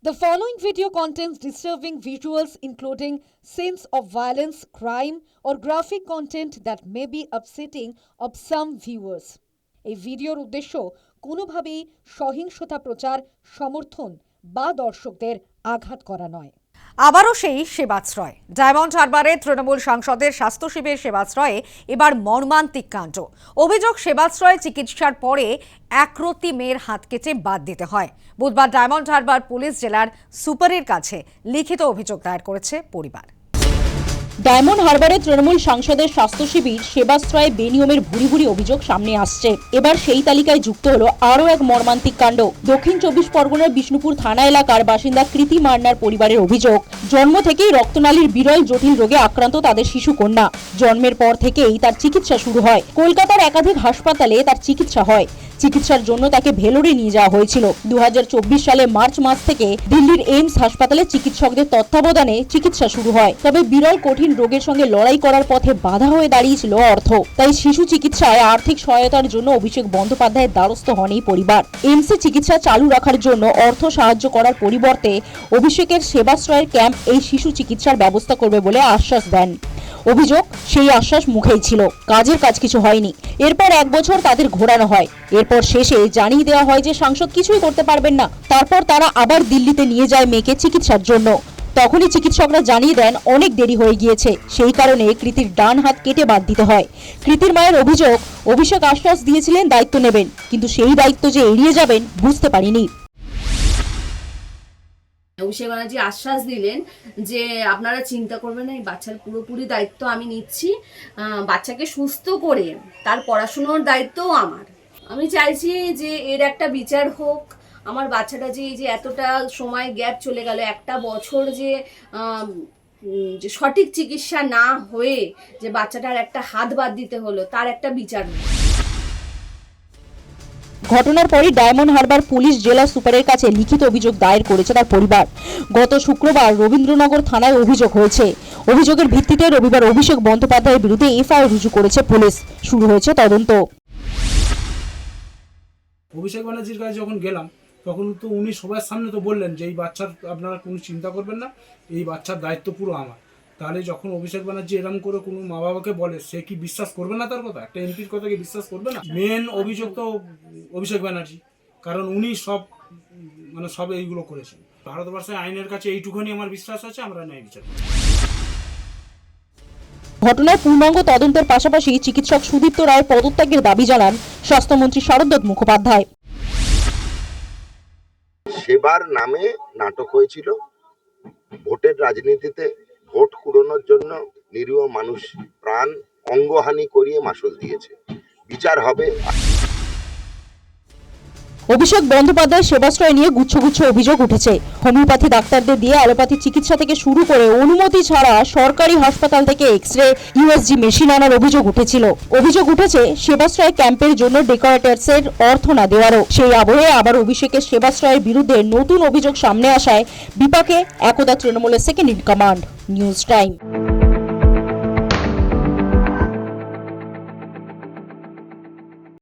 The following video contains disturbing visuals including scenes of violence, crime, or graphic content that may be upsetting of some viewers. এই ভিডিওর উদ্দেশ্য কোনোভাবেই সহিংসতা প্রচার, সমর্থন বা দর্শকদের আঘাত করা নয়। আবারও সেই সেবাশ্রয় ডায়মন্ড হারবারে তৃণমূল সাংসদের স্বাস্থ্য শিবির সেবাশ্রয়ে এবার মর্মান্তিক কাণ্ড। অভিযোগ, সেবাশ্রয়ে চিকিৎসার পরে একরত্তি মেয়ের হাত কেটে বাদ দিতে হয়। বুধবার ডায়মন্ড হারবার পুলিশ জেলার সুপারের কাছে লিখিত অভিযোগ দায়ের করেছে পরিবার। ডায়মন্ড হারবারে তৃণমূল সাংসদের স্বাস্থ্য শিবির সেবাশ্রয়ে বেনিয়মের ভুরি ভুরি অভিযোগ সামনে আসছে। এবার সেই তালিকায় যুক্ত হলো আরও এক মর্মান্তিক কাণ্ড। দক্ষিণ 24 পরগনার বিষ্ণুপুর থানা এলাকার বাসিন্দা কৃতি মান্নার পরিবারের অভিযোগ, জন্ম থেকেই রক্তনালীর বিরল জটিল রোগে আক্রান্ত তাদের শিশু কন্যা। জন্মের পর থেকেই তার চিকিৎসা শুরু হয়। কলকাতার একাধিক হাসপাতালে তার চিকিৎসা হয়। চিকিৎসার জন্য তাকে ভেলোরে নিয়ে যাওয়া হয়েছিল। 2024 সালে মার্চ মাস থেকে দিল্লির এইমস হাসপাতালে চিকিৎসকদের তত্ত্বাবধানে চিকিৎসা শুরু হয়। তবে বিরল কঠিন রোগের সঙ্গে লড়াই করার পথে বাধা হয়ে দাঁড়িয়েছিল অর্থ। তাই শিশু চিকিৎসায় আর্থিক সহায়তার জন্য অভিষেক বন্দ্যোপাধ্যায়ের দ্বারস্থ হন এই পরিবার। এইমসে চিকিৎসা চালু রাখার জন্য অর্থ সাহায্য করার পরিবর্তে অভিষেকের সেবাশ্রয়ের ক্যাম্প এই শিশু চিকিৎসার ব্যবস্থা করবে বলে আশ্বাস দেন। অভিযোগ, সেই আশ্বাস মুখেই ছিল, কাজের কাজ কিছু হয়নি। এরপর 1 বছর তাদের ঘোরানো হয়। এরপর শেষে জানিয়ে দেওয়া হয় যে সাংসদ কিছুই করতে পারবেন না। তারপর তারা আবার দিল্লিতে নিয়ে যায় মেয়েকে চিকিৎসার জন্য। তখনই চিকিৎসকরা জানিয়ে দেন অনেক দেরি হয়ে গিয়েছে, সেই কারণে কৃতির ডান হাত কেটে বাদ দিতে হয়। কৃতির মায়ের অভিযোগ, অভিষেক আশ্বাস দিয়েছিলেন দায়িত্ব নেবেন, কিন্তু সেই দায়িত্ব যে এড়িয়ে যাবেন বুঝতে পারিনি। অভিষেক ব্যানার্জি আশ্বাস দিলেন যে আপনারা চিন্তা করবেন না, এই বাচ্চার পুরোপুরি দায়িত্ব আমি নিচ্ছি, বাচ্চাকে সুস্থ করে তার পড়াশুনোর দায়িত্বও আমার। আমি চাইছি যে এর একটা বিচার হোক। আমার বাচ্চাটা যে এতটা সময় গ্যাপ চলে গেল, 1 বছর যে সঠিক চিকিৎসা না হয়ে যে বাচ্চাটার একটা হাত বাদ দিতে হলো, তার একটা বিচার নেই। ঘটনার পরই ডায়মন্ড হারবার পুলিশ জেলা সুপারের কাছে লিখিত অভিযোগ দায়ের করেছে তার পরিবার। গত শুক্রবার রবীন্দ্রনগর থানায় অভিযোগ হয়েছে। অভিযোগের ভিত্তিতে রবিবার অভিষেক বন্দ্যোপাধ্যায়ের বিরুদ্ধে এফআইআর রুজু করেছে পুলিশ। শুরু হয়েছে তদন্ত। অভিষেক ব্যানার্জির কাছে যখন গেলাম তখন তো উনি সবার সামনে তো বললেন যে এই বাচ্চার আপনারা কোনো চিন্তা করবেন না, এই বাচ্চার দায়িত্ব পুরো আমার। তাহলে যখন অভিষেক ব্যানার্জি এরকম করে কোনো মা বাবাকে বলে, সে কি বিশ্বাস করবে না তার কথা? একটা এমপির কথা কি বিশ্বাস করবে না? মেন অভিযোগ তো অভিষেক ব্যানার্জি, কারণ উনি সব এইগুলো করেছেন। ভারতবর্ষে আইনের কাছে এইটুকুনি আমার বিশ্বাস আছে, আমরা ন্যায় বিচার করব। ঘটনার পূর্ণাঙ্গ তদন্তের পাশাপাশি চিকিৎসক সুদীপ্ত রায়ের পদত্যাগের দাবি জানান স্বাস্থ্যমন্ত্রী শারদত্ত মুখোপাধ্যায়। সেবার নামে নাটক হয়েছিল। ভোটের রাজনীতিতে ভোট কুড়ানোর জন্য নিরীহ মানুষ প্রাণ অঙ্গহানি করিয়ে মাসুল দিয়েছে। বিচার হবে। অভিষেক বন্দ্যোপাধ্যায় সেবাশ্রয় নিয়ে গুচ্ছ গুচ্ছ অভিযোগ উঠেছে। হোমিওপ্যাথি ডাক্তারদের দিয়ে অ্যালোপ্যাথি চিকিৎসা থেকে শুরু করে অনুমতি ছাড়া সরকারি হাসপাতাল থেকে এক্সরে, ইউএসজি মেশিন আনার অভিযোগ উঠেছিল। অভিযোগ উঠেছে সেবাশ্রয় ক্যাম্পের জন্য ডেকোরেটরসের অর্থ না দেওয়ারও। সেই আবহে আবার অভিষেকের সেবাশ্রয়ের বিরুদ্ধে নতুন অভিযোগ সামনে আসায় বিপাকে একদা তৃণমূলের second in command. News time.